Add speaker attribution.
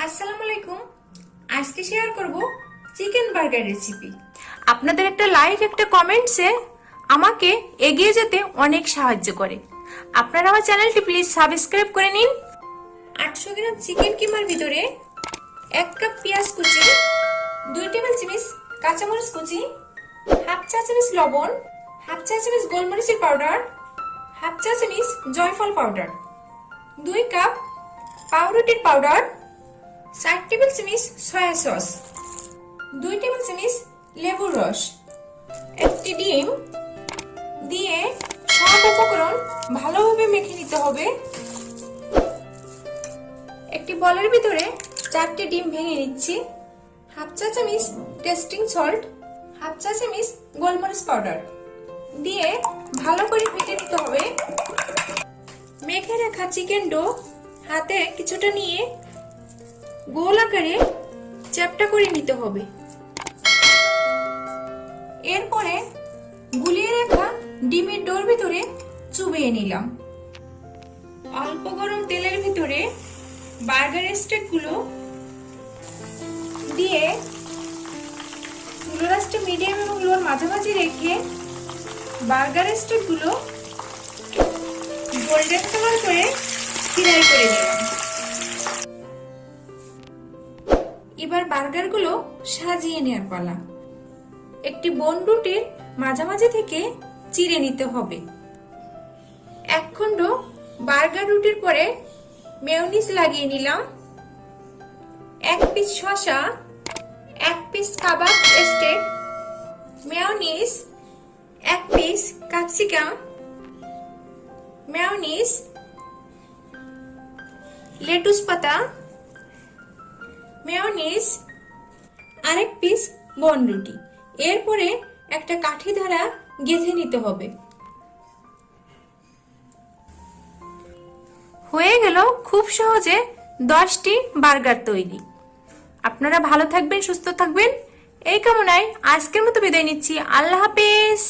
Speaker 1: আসসালামু আলাইকুম। আজকে শেয়ার করব চিকেন বার্গার রেসিপি। আপনাদের একটা লাইক একটা কমেন্টসে আমাকে এগিয়ে যেতে অনেক সাহায্য করে। আপনারা আমার চ্যানেলটি প্লিজ সাবস্ক্রাইব করে নিন। 800 গ্রাম চিকেন কিমার ভিতরে 1 কাপ পেঁয়াজ কুচি, 2 টেবিল চামচ কাঁচামরিচ কুচি, হাফ চা চামচ লবণ, হাফ চা চামচ গোলমরিচের পাউডার, হাফ চা চামচ জয়ফল পাউডার, 2 কাপ পাউরুটির পাউডার, 4 টেবিল চামচ সয়া সস, 2 টেবিল চামচ লেবুর রস, একটি ডিম দিয়ে সব উপকরণ ভালোভাবে মেখে নিতে হবে। একটি বলের ভিতরে 4টি ডিম ভেঙে নিচ্ছি, হাফ চা চামচ টেস্টিং সল্ট, হাফ চা চামচ গোলমরিচ পাউডার দিয়ে ভালো করে মেখে নিতে হবে। মেখে রাখা চিকেন ডো হাতে কিছুটা নিয়ে গোল আকারে চ্যাপ্টা করে নিতে হবে। এরপরে গুলিয়ে রাখা ডিমের ডোর ভিতরে চুবিয়ে নিলাম। অল্প গরম তেলের ভিতরে বার্গার স্টেকগুলো দিয়ে চুলার আঁচটা মিডিয়াম এবং লোর মাঝামাঝি রেখে বার্গার স্টেকগুলো গোল্ডেন কালার করে ফ্রাই করে নিলাম। এবার বার্গারগুলো সাজিয়ে নেওয়ার পালা। একটি বোন রুটির মাঝামাঝি থেকে চিড়ে নিতে হবে। 1 খণ্ড বার্গার রুটির পরে মেয়োনিজ লাগিয়ে নিলাম। 1 পিস শসা, 1 পিস কাবাব steak, mayonnaise, 1 piece capsicum, mayonnaise, lettuce পাতা, মেয়োনিজ, আরেক পিস বনরুটি। এরপরে একটা কাঠি দ্বারা গেঁথে নিতে হবে। হয়ে গেল খুব সহজে 10টি বার্গার তৈরি। আপনারা ভালো থাকবেন, সুস্থ থাকবেন এই কামনায় আজকের মতো বিদায় নিচ্ছি। আল্লাহ হাফেজ।